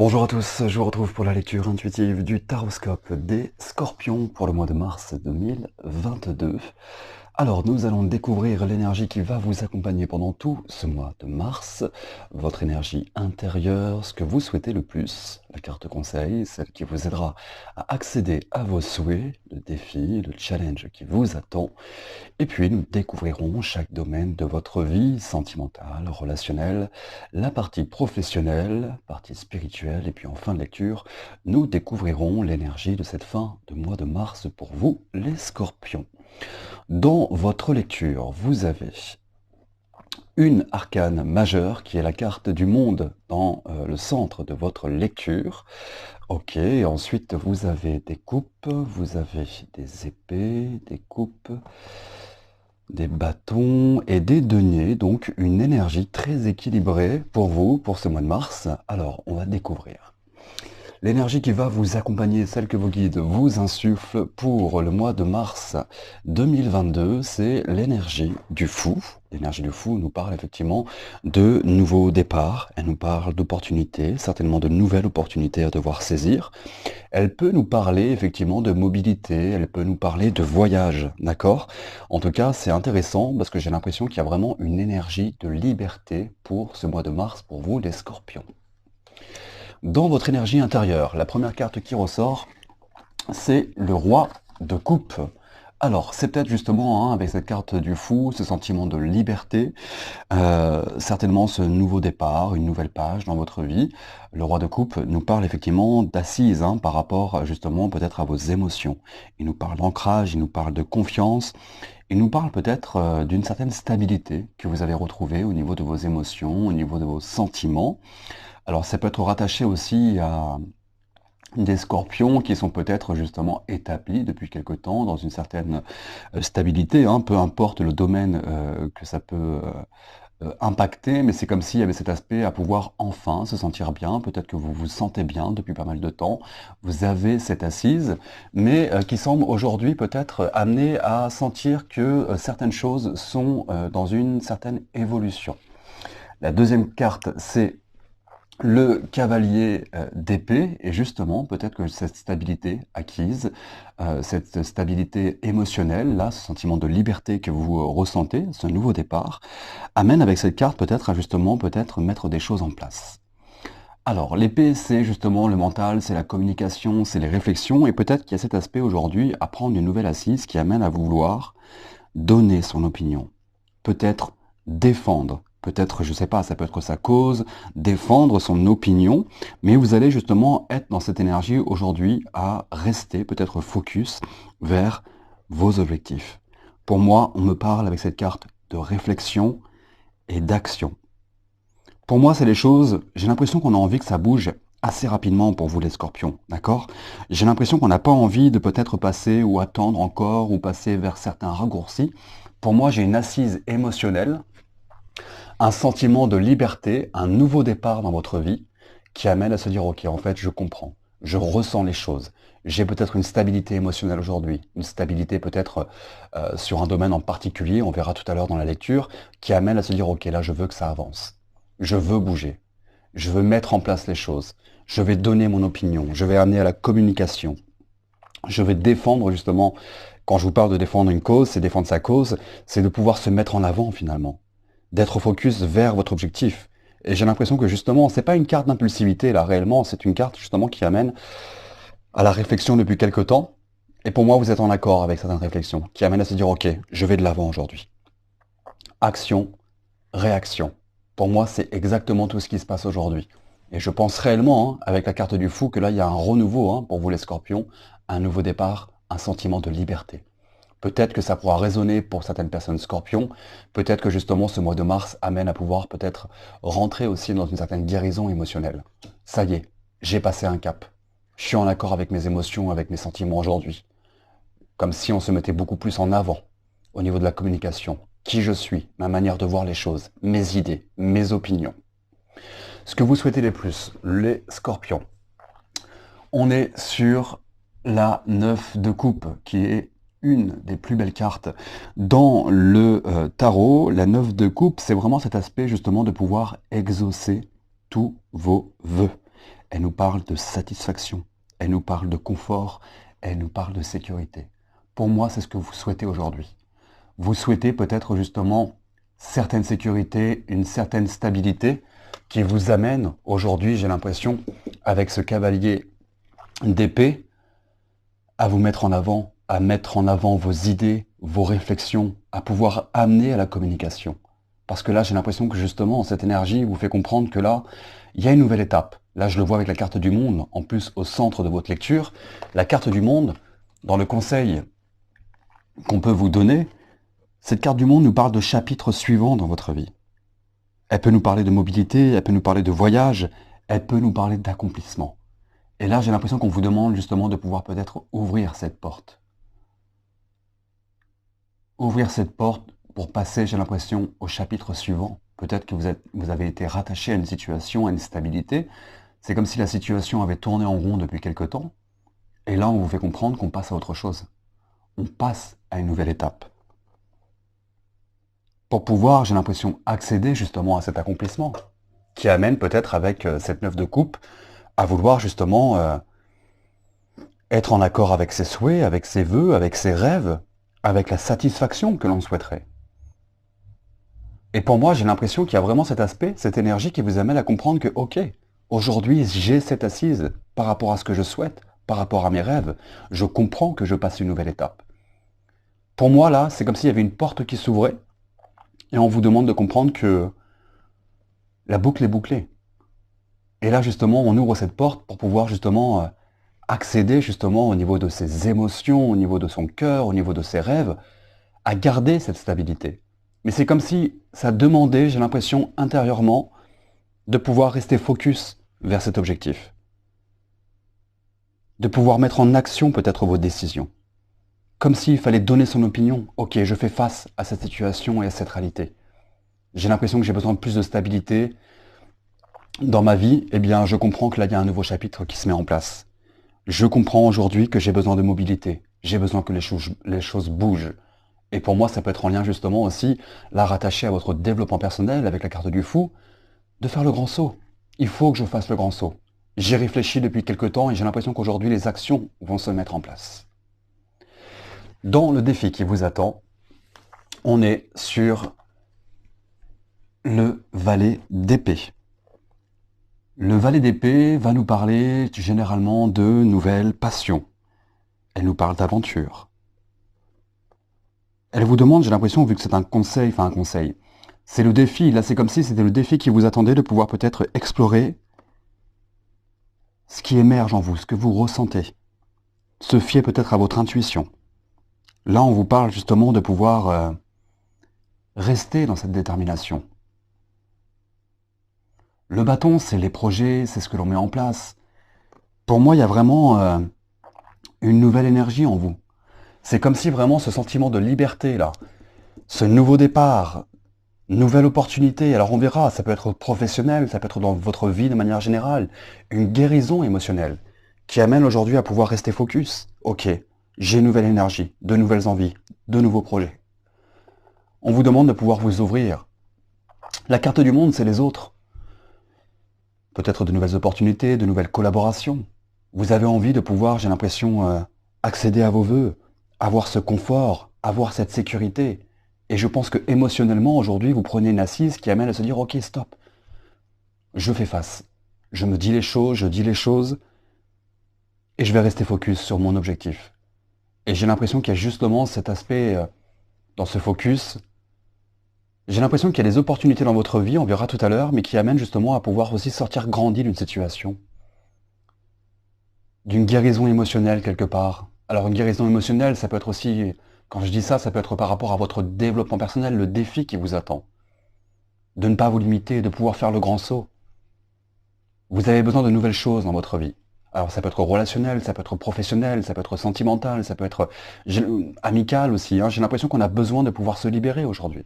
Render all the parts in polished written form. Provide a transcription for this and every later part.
Bonjour à tous, je vous retrouve pour la lecture intuitive du Taroscope des Scorpions pour le mois de mars 2022. Alors, nous allons découvrir l'énergie qui va vous accompagner pendant tout ce mois de mars, votre énergie intérieure, ce que vous souhaitez le plus, la carte conseil, celle qui vous aidera à accéder à vos souhaits, le défi, le challenge qui vous attend. Et puis, nous découvrirons chaque domaine de votre vie sentimentale, relationnelle, la partie professionnelle, partie spirituelle, et puis en fin de lecture, nous découvrirons l'énergie de cette fin de mois de mars pour vous, les scorpions. Dans votre lecture, vous avez une arcane majeure qui est la carte du monde dans le centre de votre lecture. Ok, ensuite vous avez des coupes, vous avez des épées, des coupes, des bâtons et des deniers, donc une énergie très équilibrée pour vous, pour ce mois de mars. Alors, on va découvrir. L'énergie qui va vous accompagner, celle que vos guides vous insufflent pour le mois de mars 2022, c'est l'énergie du fou. L'énergie du fou nous parle effectivement de nouveaux départs, elle nous parle d'opportunités, certainement de nouvelles opportunités à devoir saisir. Elle peut nous parler effectivement de mobilité, elle peut nous parler de voyage, d'accord? En tout cas, c'est intéressant parce que j'ai l'impression qu'il y a vraiment une énergie de liberté pour ce mois de mars, pour vous les scorpions. Dans votre énergie intérieure, la première carte qui ressort, c'est le roi de coupe. Alors, c'est peut-être justement avec cette carte du fou, ce sentiment de liberté, certainement ce nouveau départ, une nouvelle page dans votre vie. Le roi de coupe nous parle effectivement d'assises par rapport justement peut-être à vos émotions. Il nous parle d'ancrage, il nous parle de confiance, il nous parle peut-être d'une certaine stabilité que vous avez retrouvée au niveau de vos émotions, au niveau de vos sentiments. Alors ça peut être rattaché aussi à des scorpions qui sont peut-être justement établis depuis quelque temps dans une certaine stabilité, peu importe le domaine que ça peut impacter, mais c'est comme s'il y avait cet aspect à pouvoir enfin se sentir bien, peut-être que vous vous sentez bien depuis pas mal de temps, vous avez cette assise, mais qui semble aujourd'hui peut-être amener à sentir que certaines choses sont dans une certaine évolution. La deuxième carte, c'est le cavalier d'épée, et justement, peut-être que cette stabilité acquise, cette stabilité émotionnelle, là, ce sentiment de liberté que vous ressentez, ce nouveau départ, amène avec cette carte peut-être à justement peut-être mettre des choses en place. Alors, l'épée, c'est justement le mental, c'est la communication, c'est les réflexions, et peut-être qu'il y a cet aspect aujourd'hui à prendre une nouvelle assise qui amène à vouloir donner son opinion, peut-être défendre, peut-être, je sais pas, ça peut être sa cause, défendre son opinion, mais vous allez justement être dans cette énergie aujourd'hui à rester peut-être focus vers vos objectifs. Pour moi, on me parle avec cette carte de réflexion et d'action. Pour moi, c'est les choses, j'ai l'impression qu'on a envie que ça bouge assez rapidement pour vous les scorpions, d'accord? J'ai l'impression qu'on n'a pas envie de peut-être passer ou attendre encore ou passer vers certains raccourcis. Pour moi, j'ai une assise émotionnelle, un sentiment de liberté, un nouveau départ dans votre vie qui amène à se dire, ok, en fait, je comprends, je ressens les choses. J'ai peut-être une stabilité émotionnelle aujourd'hui, une stabilité peut-être sur un domaine en particulier, on verra tout à l'heure dans la lecture, qui amène à se dire, ok, là, je veux que ça avance. Je veux bouger. Je veux mettre en place les choses. Je vais donner mon opinion. Je vais amener à la communication. Je vais défendre justement, quand je vous parle de défendre une cause, c'est défendre sa cause, c'est de pouvoir se mettre en avant finalement. D'être focus vers votre objectif. Et j'ai l'impression que justement, c'est pas une carte d'impulsivité là réellement, c'est une carte justement qui amène à la réflexion depuis quelque temps. Et pour moi, vous êtes en accord avec certaines réflexions, qui amènent à se dire, ok, je vais de l'avant aujourd'hui. Action, réaction. Pour moi, c'est exactement tout ce qui se passe aujourd'hui. Et je pense réellement, avec la carte du fou, que là, il y a un renouveau pour vous les scorpions, un nouveau départ, un sentiment de liberté. Peut-être que ça pourra résonner pour certaines personnes scorpions, peut-être que justement ce mois de mars amène à pouvoir peut-être rentrer aussi dans une certaine guérison émotionnelle. Ça y est, j'ai passé un cap. Je suis en accord avec mes émotions, avec mes sentiments aujourd'hui. Comme si on se mettait beaucoup plus en avant au niveau de la communication. Qui je suis, ma manière de voir les choses, mes idées, mes opinions. Ce que vous souhaitez les plus, les scorpions. On est sur la 9 de coupe, qui est une des plus belles cartes dans le tarot. La 9 de coupe, c'est vraiment cet aspect justement de pouvoir exaucer tous vos vœux. Elle nous parle de satisfaction, elle nous parle de confort, elle nous parle de sécurité. Pour moi, c'est ce que vous souhaitez aujourd'hui. Vous souhaitez peut-être justement certaines sécurités, une certaine stabilité qui vous amène aujourd'hui, j'ai l'impression, avec ce cavalier d'épée, à vous mettre en avant, à mettre en avant vos idées, vos réflexions, à pouvoir amener à la communication. Parce que là, j'ai l'impression que justement, cette énergie vous fait comprendre que là, il y a une nouvelle étape. Là, je le vois avec la carte du monde, en plus au centre de votre lecture. La carte du monde, dans le conseil qu'on peut vous donner, cette carte du monde nous parle de chapitres suivants dans votre vie. Elle peut nous parler de mobilité, elle peut nous parler de voyage, elle peut nous parler d'accomplissement. Et là, j'ai l'impression qu'on vous demande justement de pouvoir peut-être ouvrir cette porte. Ouvrir cette porte pour passer, j'ai l'impression, au chapitre suivant. Peut-être que vous avez été rattaché à une situation, à une stabilité. C'est comme si la situation avait tourné en rond depuis quelque temps. Et là, on vous fait comprendre qu'on passe à autre chose. On passe à une nouvelle étape. Pour pouvoir, j'ai l'impression, accéder justement à cet accomplissement, qui amène peut-être avec cette 9 de coupe, à vouloir justement être en accord avec ses souhaits, avec ses vœux, avec ses rêves, avec la satisfaction que l'on souhaiterait. Et pour moi, j'ai l'impression qu'il y a vraiment cet aspect, cette énergie qui vous amène à comprendre que, ok, aujourd'hui, j'ai cette assise par rapport à ce que je souhaite, par rapport à mes rêves. Je comprends que je passe une nouvelle étape. Pour moi, là, c'est comme s'il y avait une porte qui s'ouvrait et on vous demande de comprendre que la boucle est bouclée. Et là, justement, on ouvre cette porte pour pouvoir justement accéder justement au niveau de ses émotions, au niveau de son cœur, au niveau de ses rêves, à garder cette stabilité. Mais c'est comme si ça demandait, j'ai l'impression, intérieurement, de pouvoir rester focus vers cet objectif. De pouvoir mettre en action peut-être vos décisions. Comme s'il fallait donner son opinion. Ok, je fais face à cette situation et à cette réalité. J'ai l'impression que j'ai besoin de plus de stabilité dans ma vie. Eh bien, je comprends que là, il y a un nouveau chapitre qui se met en place. Je comprends aujourd'hui que j'ai besoin de mobilité. J'ai besoin que les choses bougent. Et pour moi, ça peut être en lien justement aussi, là, rattaché à votre développement personnel avec la carte du fou, de faire le grand saut. Il faut que je fasse le grand saut. J'y réfléchis depuis quelque temps et j'ai l'impression qu'aujourd'hui, les actions vont se mettre en place. Dans le défi qui vous attend, on est sur le valet d'épée. Le valet d'épée va nous parler généralement de nouvelles passions. Elle nous parle d'aventure. Elle vous demande, j'ai l'impression, vu que c'est un conseil, c'est le défi, là c'est comme si c'était le défi qui vous attendait de pouvoir peut-être explorer ce qui émerge en vous, ce que vous ressentez. Se fier peut-être à votre intuition. Là on vous parle justement de pouvoir rester dans cette détermination. Le bâton, c'est les projets, c'est ce que l'on met en place. Pour moi, il y a vraiment une nouvelle énergie en vous. C'est comme si vraiment ce sentiment de liberté, là, ce nouveau départ, nouvelle opportunité, alors on verra, ça peut être professionnel, ça peut être dans votre vie de manière générale, une guérison émotionnelle qui amène aujourd'hui à pouvoir rester focus. Ok, j'ai une nouvelle énergie, de nouvelles envies, de nouveaux projets. On vous demande de pouvoir vous ouvrir. La carte du monde, c'est les autres. Peut-être de nouvelles opportunités, de nouvelles collaborations. Vous avez envie de pouvoir, j'ai l'impression, accéder à vos vœux, avoir ce confort, avoir cette sécurité. Et je pense que émotionnellement, aujourd'hui, vous prenez une assise qui amène à se dire, ok, stop, je fais face. Je me dis les choses, je dis les choses, et je vais rester focus sur mon objectif. Et j'ai l'impression qu'il y a justement cet aspect dans ce focus. J'ai l'impression qu'il y a des opportunités dans votre vie, on verra tout à l'heure, mais qui amènent justement à pouvoir aussi sortir grandi d'une situation. D'une guérison émotionnelle quelque part. Alors une guérison émotionnelle, ça peut être aussi, quand je dis ça, ça peut être par rapport à votre développement personnel, le défi qui vous attend. De ne pas vous limiter, de pouvoir faire le grand saut. Vous avez besoin de nouvelles choses dans votre vie. Alors ça peut être relationnel, ça peut être professionnel, ça peut être sentimental, ça peut être amical aussi. J'ai l'impression qu'on a besoin de pouvoir se libérer aujourd'hui.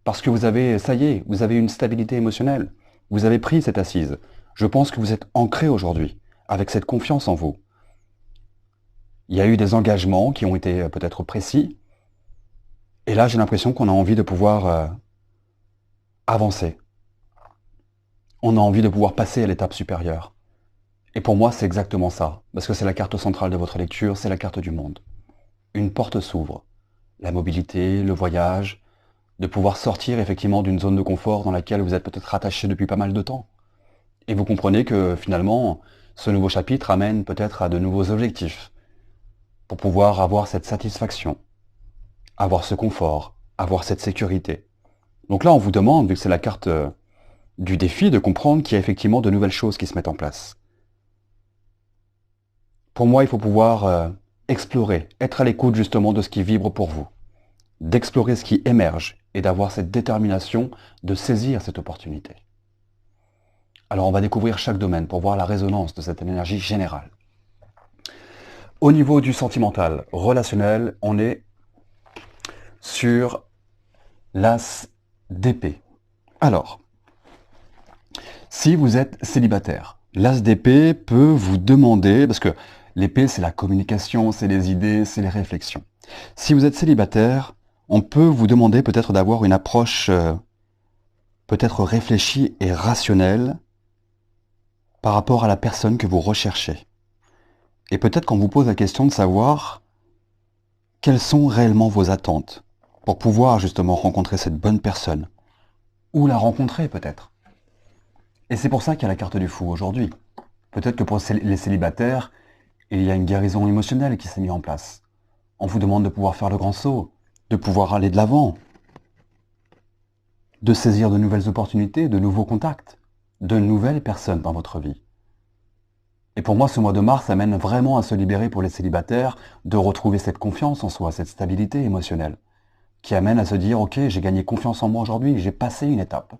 Parce que vous avez, ça y est, vous avez une stabilité émotionnelle. Vous avez pris cette assise. Je pense que vous êtes ancré aujourd'hui, avec cette confiance en vous. Il y a eu des engagements qui ont été peut-être précis. Et là, j'ai l'impression qu'on a envie de pouvoir avancer. On a envie de pouvoir passer à l'étape supérieure. Et pour moi, c'est exactement ça, parce que c'est la carte centrale de votre lecture, c'est la carte du monde. Une porte s'ouvre. La mobilité, le voyage, de pouvoir sortir effectivement d'une zone de confort dans laquelle vous êtes peut-être attaché depuis pas mal de temps. Et vous comprenez que finalement, ce nouveau chapitre amène peut-être à de nouveaux objectifs, pour pouvoir avoir cette satisfaction, avoir ce confort, avoir cette sécurité. Donc là, on vous demande, vu que c'est la carte du défi, de comprendre qu'il y a effectivement de nouvelles choses qui se mettent en place. Pour moi, il faut pouvoir explorer, être à l'écoute justement de ce qui vibre pour vous, d'explorer ce qui émerge et d'avoir cette détermination de saisir cette opportunité. Alors on va découvrir chaque domaine pour voir la résonance de cette énergie générale. Au niveau du sentimental, relationnel, on est sur l'as d'épée. Alors, si vous êtes célibataire, l'as d'épée peut vous demander, parce que l'épée c'est la communication, c'est les idées, c'est les réflexions. Si vous êtes célibataire, on peut vous demander peut-être d'avoir une approche peut-être réfléchie et rationnelle par rapport à la personne que vous recherchez. Et peut-être qu'on vous pose la question de savoir quelles sont réellement vos attentes pour pouvoir justement rencontrer cette bonne personne. Ou la rencontrer peut-être. Et c'est pour ça qu'il y a la carte du fou aujourd'hui. Peut-être que pour les célibataires, il y a une guérison émotionnelle qui s'est mise en place. On vous demande de pouvoir faire le grand saut, de pouvoir aller de l'avant, de saisir de nouvelles opportunités, de nouveaux contacts, de nouvelles personnes dans votre vie. Et pour moi, ce mois de mars amène vraiment à se libérer pour les célibataires, de retrouver cette confiance en soi, cette stabilité émotionnelle, qui amène à se dire, ok, j'ai gagné confiance en moi aujourd'hui, j'ai passé une étape.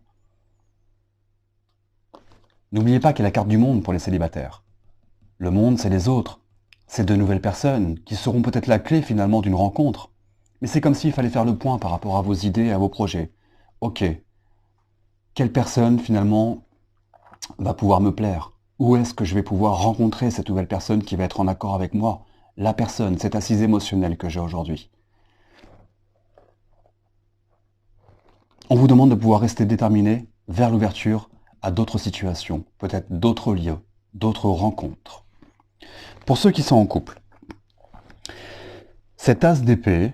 N'oubliez pas qu'il y a la carte du monde pour les célibataires. Le monde, c'est les autres. C'est de nouvelles personnes qui seront peut-être la clé finalement d'une rencontre. Mais c'est comme s'il fallait faire le point par rapport à vos idées et à vos projets. Ok, quelle personne finalement va pouvoir me plaire? Où est-ce que je vais pouvoir rencontrer cette nouvelle personne qui va être en accord avec moi? La personne, cette assise émotionnelle que j'ai aujourd'hui. On vous demande de pouvoir rester déterminé vers l'ouverture à d'autres situations, peut-être d'autres lieux, d'autres rencontres. Pour ceux qui sont en couple, cet as d'épée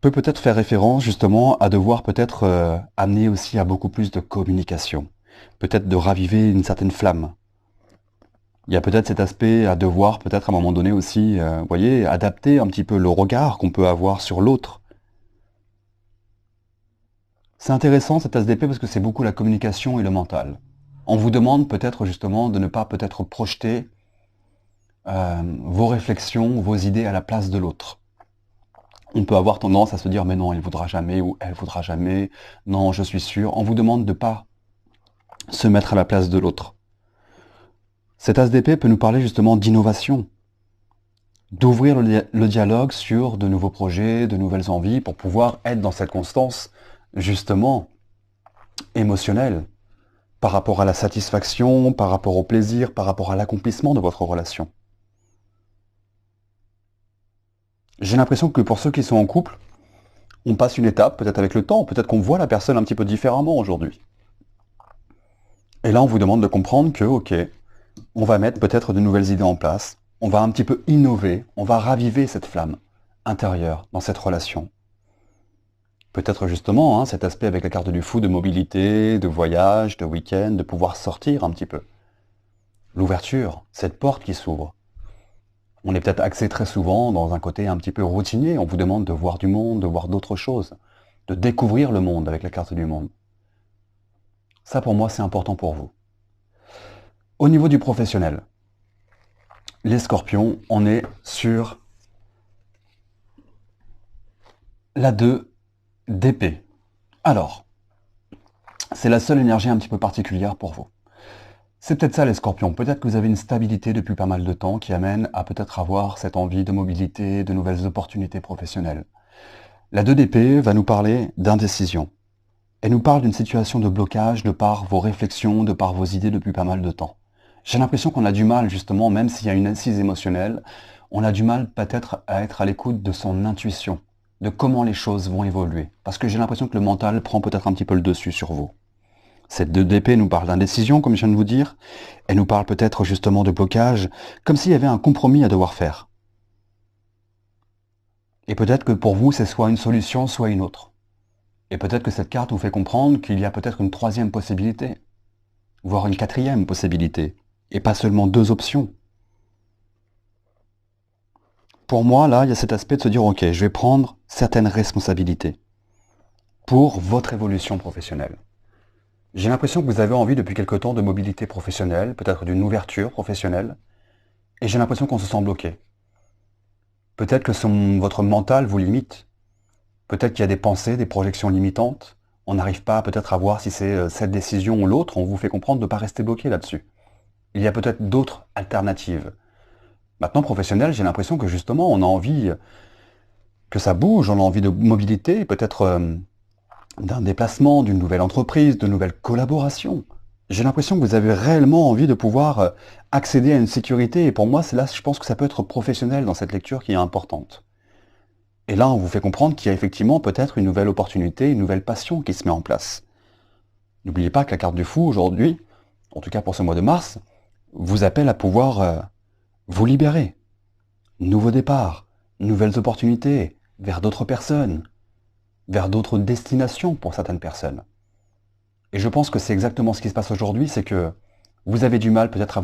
peut peut-être faire référence justement à devoir peut-être amener aussi à beaucoup plus de communication, peut-être de raviver une certaine flamme. Il y a peut-être cet aspect à devoir peut-être à un moment donné aussi, vous voyez, adapter un petit peu le regard qu'on peut avoir sur l'autre. C'est intéressant cet as d'épée parce que c'est beaucoup la communication et le mental. On vous demande peut-être justement de ne pas peut-être projeter vos réflexions, vos idées à la place de l'autre. On peut avoir tendance à se dire mais non, il voudra jamais ou elle voudra jamais, non, je suis sûr. On vous demande de ne pas se mettre à la place de l'autre. Cet as d'épée peut nous parler justement d'innovation, d'ouvrir le dialogue sur de nouveaux projets, de nouvelles envies pour pouvoir être dans cette constance justement émotionnelle par rapport à la satisfaction, par rapport au plaisir, par rapport à l'accomplissement de votre relation. J'ai l'impression que pour ceux qui sont en couple, on passe une étape, peut-être avec le temps, peut-être qu'on voit la personne un petit peu différemment aujourd'hui. Et là, on vous demande de comprendre que, ok, on va mettre peut-être de nouvelles idées en place, on va un petit peu innover, on va raviver cette flamme intérieure dans cette relation. Peut-être justement cet aspect avec la carte du fou de mobilité, de voyage, de week-end, de pouvoir sortir un petit peu. L'ouverture, cette porte qui s'ouvre. On est peut-être axé très souvent dans un côté un petit peu routinier, on vous demande de voir du monde, de voir d'autres choses, de découvrir le monde avec la carte du monde. Ça pour moi c'est important pour vous. Au niveau du professionnel, les scorpions, on est sur la 2 d'épée. Alors, c'est la seule énergie un petit peu particulière pour vous. C'est peut-être ça les scorpions, peut-être que vous avez une stabilité depuis pas mal de temps qui amène à peut-être avoir cette envie de mobilité, de nouvelles opportunités professionnelles. La 2 d'épée va nous parler d'indécision. Elle nous parle d'une situation de blocage de par vos réflexions, de par vos idées depuis pas mal de temps. J'ai l'impression qu'on a du mal justement, même s'il y a une assise émotionnelle, on a du mal peut-être à être à l'écoute de son intuition, de comment les choses vont évoluer. Parce que j'ai l'impression que le mental prend peut-être un petit peu le dessus sur vous. Cette 2 d'épée nous parle d'indécision, comme je viens de vous dire. Elle nous parle peut-être justement de blocage, comme s'il y avait un compromis à devoir faire. Et peut-être que pour vous, c'est soit une solution, soit une autre. Et peut-être que cette carte vous fait comprendre qu'il y a peut-être une troisième possibilité, voire une quatrième possibilité, et pas seulement 2 options. Pour moi, là, il y a cet aspect de se dire, ok, je vais prendre certaines responsabilités pour votre évolution professionnelle. J'ai l'impression que vous avez envie depuis quelque temps de mobilité professionnelle, peut-être d'une ouverture professionnelle, et j'ai l'impression qu'on se sent bloqué. Peut-être que votre mental vous limite. Peut-être qu'il y a des pensées, des projections limitantes. On n'arrive pas peut-être à voir si c'est cette décision ou l'autre. On vous fait comprendre de ne pas rester bloqué là-dessus. Il y a peut-être d'autres alternatives. Maintenant, professionnel, j'ai l'impression que justement, on a envie que ça bouge, on a envie de mobilité, peut-être d'un déplacement, d'une nouvelle entreprise, de nouvelles collaborations. J'ai l'impression que vous avez réellement envie de pouvoir accéder à une sécurité. Et pour moi, c'est là, je pense que ça peut être professionnel dans cette lecture qui est importante. Et là, on vous fait comprendre qu'il y a effectivement peut-être une nouvelle opportunité, une nouvelle passion qui se met en place. N'oubliez pas que la carte du fou, aujourd'hui, en tout cas pour ce mois de mars, vous appelle à pouvoir vous libérer. Nouveau départ, nouvelles opportunités, vers d'autres personnes, vers d'autres destinations pour certaines personnes. Et je pense que c'est exactement ce qui se passe aujourd'hui, c'est que vous avez du mal peut-être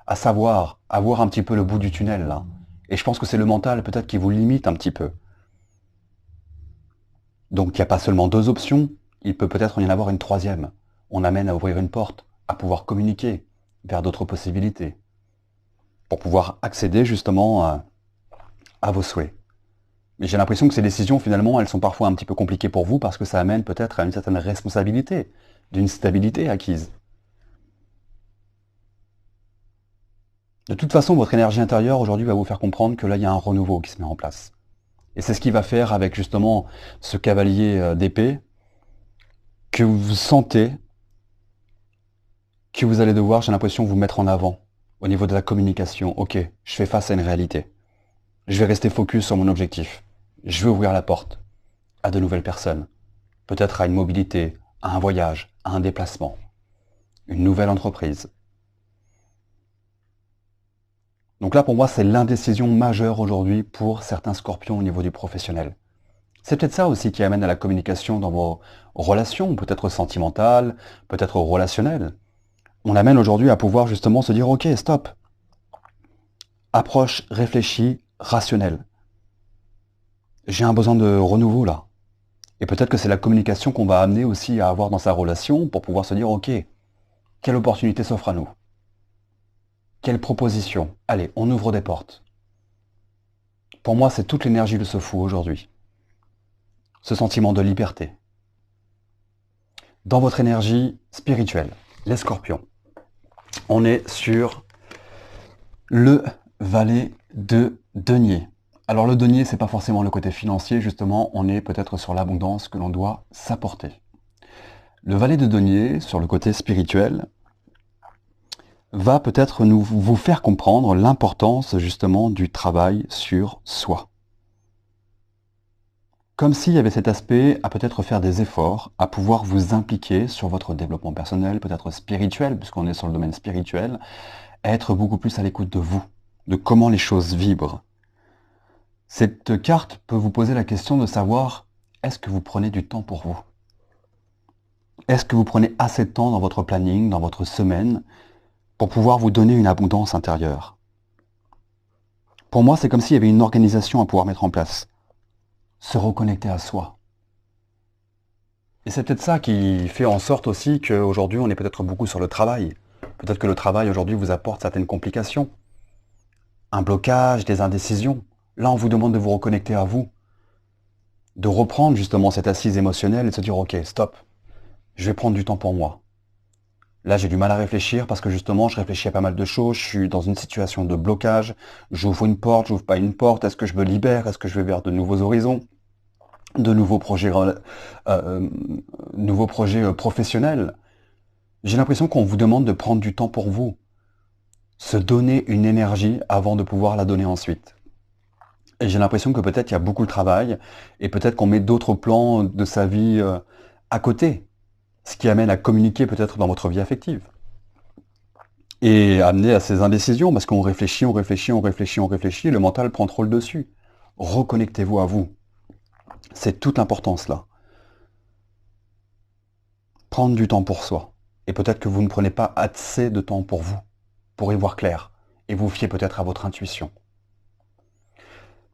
à savoir, à voir un petit peu le bout du tunnel là. Et je pense que c'est le mental peut-être qui vous limite un petit peu. Donc il n'y a pas seulement 2 options, il peut peut-être y en avoir une troisième. On amène à ouvrir une porte, à pouvoir communiquer vers d'autres possibilités, pour pouvoir accéder justement à vos souhaits. Mais j'ai l'impression que ces décisions, finalement, elles sont parfois un petit peu compliquées pour vous parce que ça amène peut-être à une certaine responsabilité, d'une stabilité acquise. De toute façon, votre énergie intérieure aujourd'hui va vous faire comprendre que là, il y a un renouveau qui se met en place. Et c'est ce qu'il va faire avec justement ce cavalier d'épée, que vous sentez que vous allez devoir, j'ai l'impression, vous mettre en avant au niveau de la communication. Ok, je fais face à une réalité. Je vais rester focus sur mon objectif. Je vais ouvrir la porte à de nouvelles personnes. Peut-être à une mobilité, à un voyage, à un déplacement. Une nouvelle entreprise. Donc là, pour moi, c'est l'indécision majeure aujourd'hui pour certains scorpions au niveau du professionnel. C'est peut-être ça aussi qui amène à la communication dans vos relations, peut-être sentimentales, peut-être relationnelles. On amène aujourd'hui à pouvoir justement se dire, ok, stop. Approche réfléchie, rationnelle. J'ai un besoin de renouveau là. Et peut-être que c'est la communication qu'on va amener aussi à avoir dans sa relation pour pouvoir se dire, ok, quelle opportunité s'offre à nous? Quelle proposition? Allez, on ouvre des portes. Pour moi, c'est toute l'énergie de ce fou aujourd'hui. Ce sentiment de liberté. Dans votre énergie spirituelle, les scorpions, on est sur le valet de denier. Alors le denier, c'est pas forcément le côté financier, justement, on est peut-être sur l'abondance que l'on doit s'apporter. Le valet de denier, sur le côté spirituel, va peut-être vous faire comprendre l'importance justement du travail sur soi. Comme s'il y avait cet aspect à peut-être faire des efforts, à pouvoir vous impliquer sur votre développement personnel, peut-être spirituel, puisqu'on est sur le domaine spirituel, à être beaucoup plus à l'écoute de vous, de comment les choses vibrent. Cette carte peut vous poser la question de savoir, est-ce que vous prenez du temps pour vous? Est-ce que vous prenez assez de temps dans votre planning, dans votre semaine, pour pouvoir vous donner une abondance intérieure? Pour moi, c'est comme s'il y avait une organisation à pouvoir mettre en place. Se reconnecter à soi. Et c'est peut-être ça qui fait en sorte aussi qu'aujourd'hui, on est peut-être beaucoup sur le travail. Peut-être que le travail aujourd'hui vous apporte certaines complications. Un blocage, des indécisions. Là, on vous demande de vous reconnecter à vous. De reprendre justement cette assise émotionnelle et de se dire, ok, stop, je vais prendre du temps pour moi. Là, j'ai du mal à réfléchir parce que justement, je réfléchis à pas mal de choses, je suis dans une situation de blocage, j'ouvre une porte, j'ouvre pas une porte, est-ce que je me libère, est-ce que je vais vers de nouveaux horizons, de nouveaux projets, professionnels. J'ai l'impression qu'on vous demande de prendre du temps pour vous, se donner une énergie avant de pouvoir la donner ensuite. Et j'ai l'impression que peut-être il y a beaucoup de travail et peut-être qu'on met d'autres plans de sa vie à côté. ce qui amène à communiquer peut-être dans votre vie affective. Et amener à ces indécisions, parce qu'on réfléchit, on réfléchit, on réfléchit, on réfléchit, le mental prend trop le dessus. Reconnectez-vous à vous. C'est toute l'importance là. Prendre du temps pour soi. Et peut-être que vous ne prenez pas assez de temps pour vous, pour y voir clair, et vous fiez peut-être à votre intuition.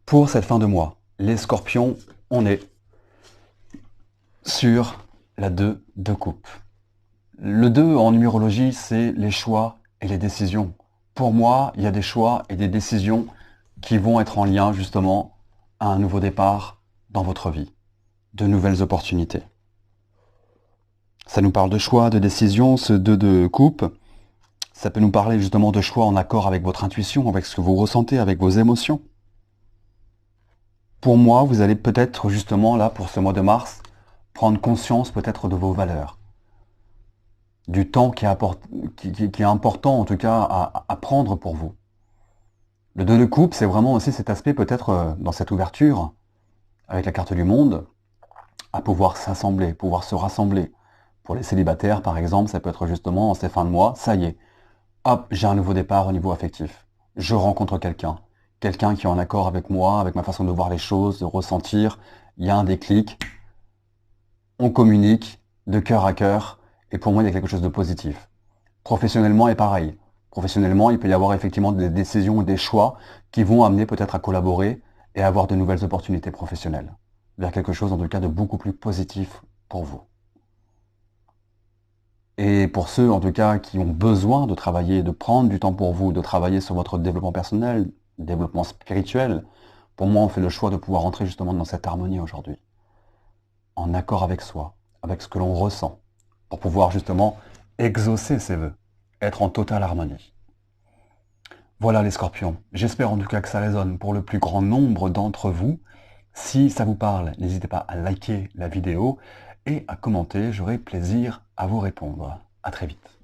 Pour cette fin de mois, les scorpions, on est sur la 2 de coupe. Le 2 en numérologie, c'est les choix et les décisions. Pour moi, il y a des choix et des décisions qui vont être en lien justement à un nouveau départ dans votre vie, de nouvelles opportunités. Ça nous parle de choix, de décisions, ce 2 de coupe. Ça peut nous parler justement de choix en accord avec votre intuition, avec ce que vous ressentez, avec vos émotions. Pour moi, vous allez peut-être justement là, pour ce mois de mars, prendre conscience peut-être de vos valeurs. Du temps qui est important en tout cas à prendre pour vous. Le 2 de coupe, c'est vraiment aussi cet aspect peut-être dans cette ouverture, avec la carte du monde, à pouvoir s'assembler, pouvoir se rassembler. Pour les célibataires par exemple, ça peut être justement en ces fins de mois, ça y est, hop, j'ai un nouveau départ au niveau affectif. Je rencontre quelqu'un qui est en accord avec moi, avec ma façon de voir les choses, de ressentir, il y a un déclic, on communique de cœur à cœur, et pour moi il y a quelque chose de positif. Professionnellement est pareil. Professionnellement, il peut y avoir effectivement des décisions ou des choix qui vont amener peut-être à collaborer et à avoir de nouvelles opportunités professionnelles. Vers quelque chose en tout cas de beaucoup plus positif pour vous. Et pour ceux en tout cas qui ont besoin de travailler, de prendre du temps pour vous, de travailler sur votre développement personnel, développement spirituel, pour moi on fait le choix de pouvoir entrer justement dans cette harmonie aujourd'hui. En accord avec soi, avec ce que l'on ressent, pour pouvoir justement exaucer ses vœux, être en totale harmonie. Voilà les scorpions, j'espère en tout cas que ça résonne pour le plus grand nombre d'entre vous. Si ça vous parle, n'hésitez pas à liker la vidéo et à commenter, j'aurai plaisir à vous répondre. À très vite.